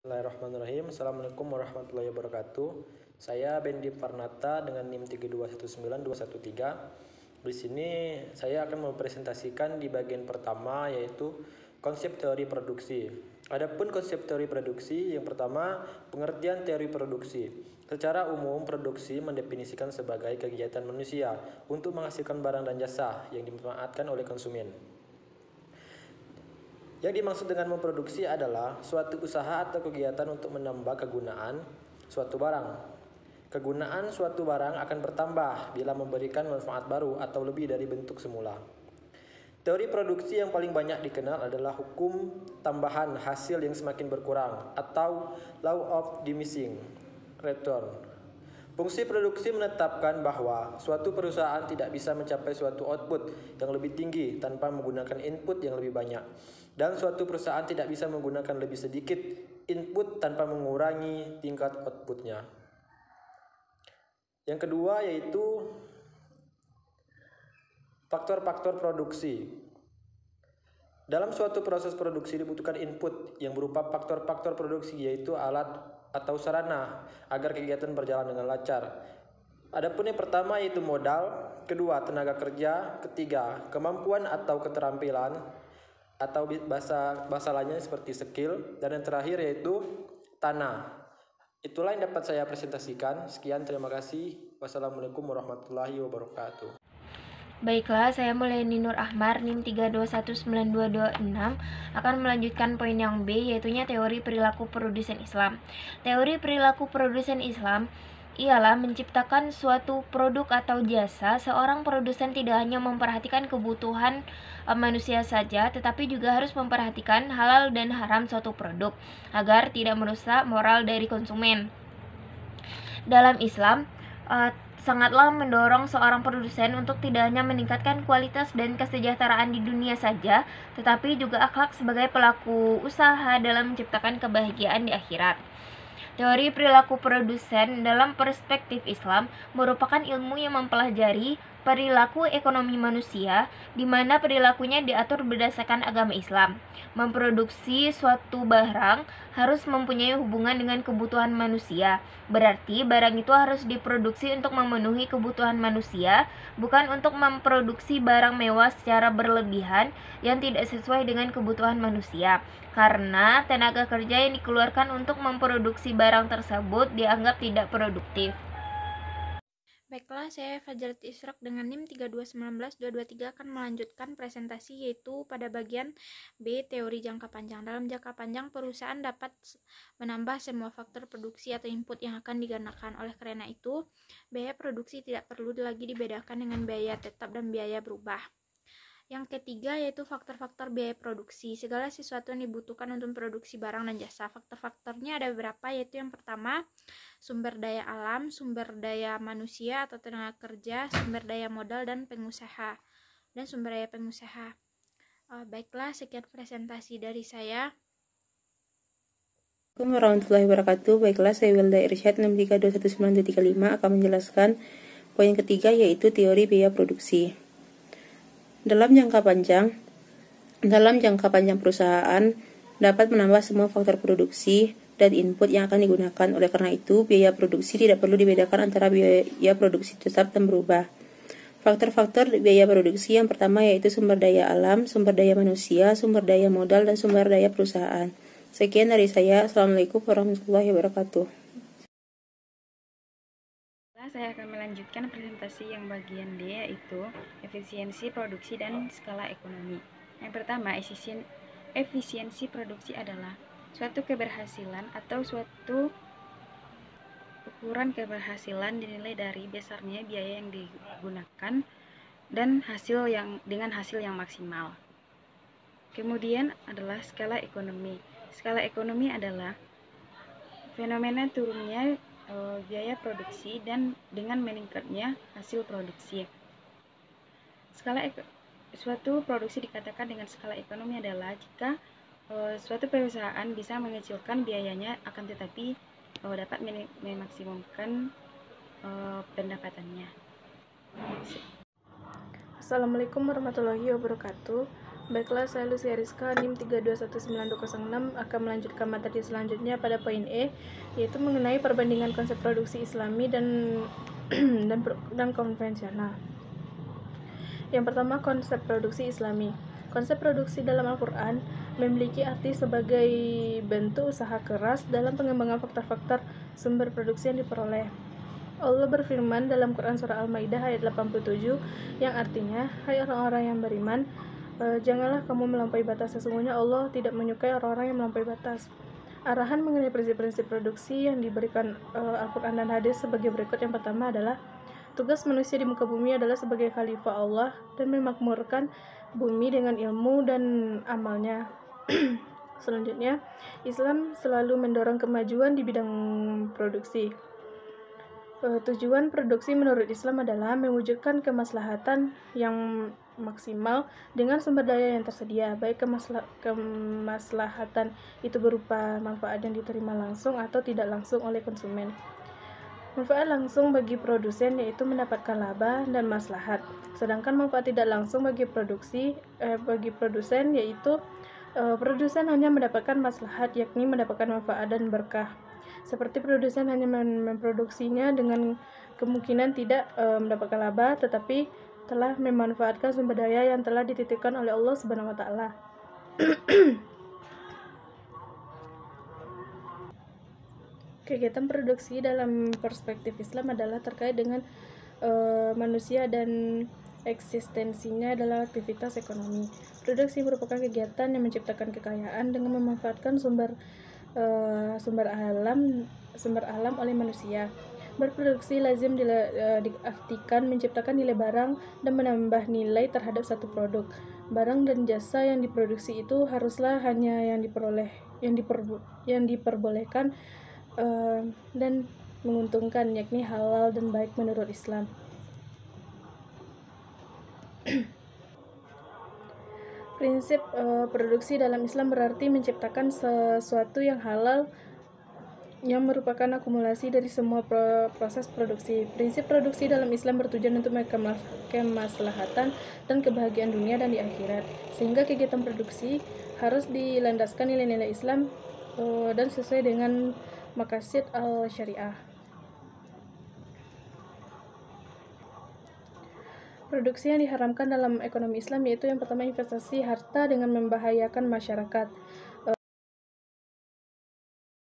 Bismillahirrahmanirrahim. Assalamualaikum warahmatullahi wabarakatuh. Saya Bendi Farnata dengan NIM 3219213. Di sini saya akan mempresentasikan di bagian pertama, yaitu konsep teori produksi. Adapun konsep teori produksi, yang pertama, pengertian teori produksi. Secara umum, produksi mendefinisikan sebagai kegiatan manusia untuk menghasilkan barang dan jasa yang dimanfaatkan oleh konsumen. Yang dimaksud dengan memproduksi adalah suatu usaha atau kegiatan untuk menambah kegunaan suatu barang. Kegunaan suatu barang akan bertambah bila memberikan manfaat baru atau lebih dari bentuk semula. Teori produksi yang paling banyak dikenal adalah hukum tambahan hasil yang semakin berkurang atau law of diminishing return. Fungsi produksi menetapkan bahwa suatu perusahaan tidak bisa mencapai suatu output yang lebih tinggi tanpa menggunakan input yang lebih banyak, dan suatu perusahaan tidak bisa menggunakan lebih sedikit input tanpa mengurangi tingkat outputnya. Yang kedua yaitu faktor-faktor produksi. Dalam suatu proses produksi dibutuhkan input yang berupa faktor-faktor produksi, yaitu alat atau sarana agar kegiatan berjalan dengan lancar. Adapun yang pertama yaitu modal, kedua tenaga kerja, ketiga kemampuan atau keterampilan atau bahasa lainnya seperti skill, dan yang terakhir yaitu tanah. Itulah yang dapat saya presentasikan. Sekian, terima kasih. Wassalamualaikum warahmatullahi wabarakatuh. Baiklah, saya Mulyani Nur Ahmar, NIM 3219226, akan melanjutkan poin yang B, yaitunya teori perilaku produsen Islam. Teori perilaku produsen Islam ialah menciptakan suatu produk atau jasa. Seorang produsen tidak hanya memperhatikan kebutuhan manusia saja, tetapi juga harus memperhatikan halal dan haram suatu produk agar tidak merusak moral dari konsumen. Dalam Islam, sangatlah mendorong seorang produsen untuk tidak hanya meningkatkan kualitas dan kesejahteraan di dunia saja, tetapi juga akhlak sebagai pelaku usaha dalam menciptakan kebahagiaan di akhirat. Teori perilaku produsen dalam perspektif Islam merupakan ilmu yang mempelajari perilaku ekonomi manusia, di mana perilakunya diatur berdasarkan agama Islam. Memproduksi suatu barang harus mempunyai hubungan dengan kebutuhan manusia. Berarti barang itu harus diproduksi untuk memenuhi kebutuhan manusia, bukan untuk memproduksi barang mewah secara berlebihan yang tidak sesuai dengan kebutuhan manusia, karena tenaga kerja yang dikeluarkan untuk memproduksi barang tersebut dianggap tidak produktif. Baiklah, saya Fajar Israk dengan NIM 3219223 akan melanjutkan presentasi, yaitu pada bagian B, teori jangka panjang. Dalam jangka panjang, perusahaan dapat menambah semua faktor produksi atau input yang akan digunakan. Oleh karena itu, biaya produksi tidak perlu lagi dibedakan dengan biaya tetap dan biaya berubah. Yang ketiga yaitu faktor-faktor biaya produksi. Segala sesuatu yang dibutuhkan untuk produksi barang dan jasa. Faktor-faktornya ada beberapa, yaitu yang pertama sumber daya alam, sumber daya manusia atau tenaga kerja, sumber daya modal, dan pengusaha dan sumber daya pengusaha. Baiklah, sekian presentasi dari saya. Assalamualaikum warahmatullahi wabarakatuh. Baiklah, saya Wilda Irsyad 6321935 akan menjelaskan poin ketiga, yaitu teori biaya produksi. Dalam jangka panjang perusahaan dapat menambah semua faktor produksi dan input yang akan digunakan. Oleh karena itu, biaya produksi tidak perlu dibedakan antara biaya produksi tetap dan berubah. Faktor-faktor biaya produksi yang pertama yaitu sumber daya alam, sumber daya manusia, sumber daya modal, dan sumber daya perusahaan. Sekian dari saya. Assalamualaikum warahmatullahi wabarakatuh. Saya akan melanjutkan presentasi yang bagian D, yaitu efisiensi produksi dan skala ekonomi. Yang pertama, efisiensi produksi adalah suatu keberhasilan atau suatu ukuran keberhasilan dinilai dari besarnya biaya yang digunakan dan hasil yang maksimal. Kemudian adalah skala ekonomi. Skala ekonomi adalah fenomena turunnya biaya produksi dan dengan meningkatnya hasil produksi. Suatu produksi dikatakan dengan skala ekonomi adalah jika suatu perusahaan bisa mengecilkan biayanya akan tetapi dapat memaksimumkan pendapatannya. Assalamualaikum warahmatullahi wabarakatuh. Baiklah, saya Lucia Rizka, NIM 3219206 akan melanjutkan materi selanjutnya pada poin E, yaitu mengenai perbandingan konsep produksi Islami dan dan konvensional. Yang pertama, konsep produksi Islami. Konsep produksi dalam Al-Quran memiliki arti sebagai bentuk usaha keras dalam pengembangan faktor-faktor sumber produksi yang diperoleh. Allah berfirman dalam Quran Surah Al-Maidah ayat 87 yang artinya, hai orang-orang yang beriman, janganlah kamu melampaui batas, sesungguhnya Allah tidak menyukai orang-orang yang melampaui batas. Arahan mengenai prinsip-prinsip produksi yang diberikan Al-Quran dan hadis sebagai berikut. Yang pertama adalah tugas manusia di muka bumi adalah sebagai khalifah Allah dan memakmurkan bumi dengan ilmu dan amalnya. Selanjutnya, Islam selalu mendorong kemajuan di bidang produksi. Tujuan produksi menurut Islam adalah mewujudkan kemaslahatan yang maksimal dengan sumber daya yang tersedia, baik kemaslahatan itu berupa manfaat yang diterima langsung atau tidak langsung oleh konsumen. Manfaat langsung bagi produsen yaitu mendapatkan laba dan maslahat, sedangkan manfaat tidak langsung bagi produsen yaitu produsen hanya mendapatkan maslahat, yakni mendapatkan manfaat dan berkah. Seperti produsen hanya memproduksinya dengan kemungkinan tidak mendapatkan laba, tetapi telah memanfaatkan sumber daya yang telah dititipkan oleh Allah Subhanahu wa taala. Kegiatan produksi dalam perspektif Islam adalah terkait dengan manusia dan eksistensinya dalam aktivitas ekonomi. Produksi merupakan kegiatan yang menciptakan kekayaan dengan memanfaatkan sumber alam oleh manusia. Berproduksi lazim diartikan menciptakan nilai barang dan menambah nilai terhadap satu produk. Barang dan jasa yang diproduksi itu haruslah hanya yang diperbolehkan dan menguntungkan, yakni halal dan baik menurut Islam. Prinsip produksi dalam Islam berarti menciptakan sesuatu yang halal yang merupakan akumulasi dari semua proses produksi. Prinsip produksi dalam Islam bertujuan untuk kemaslahatan dan kebahagiaan dunia dan di akhirat, sehingga kegiatan produksi harus dilandaskan nilai-nilai Islam dan sesuai dengan maqasid al-syariah. Produksi yang diharamkan dalam ekonomi Islam yaitu yang pertama, investasi harta dengan membahayakan masyarakat.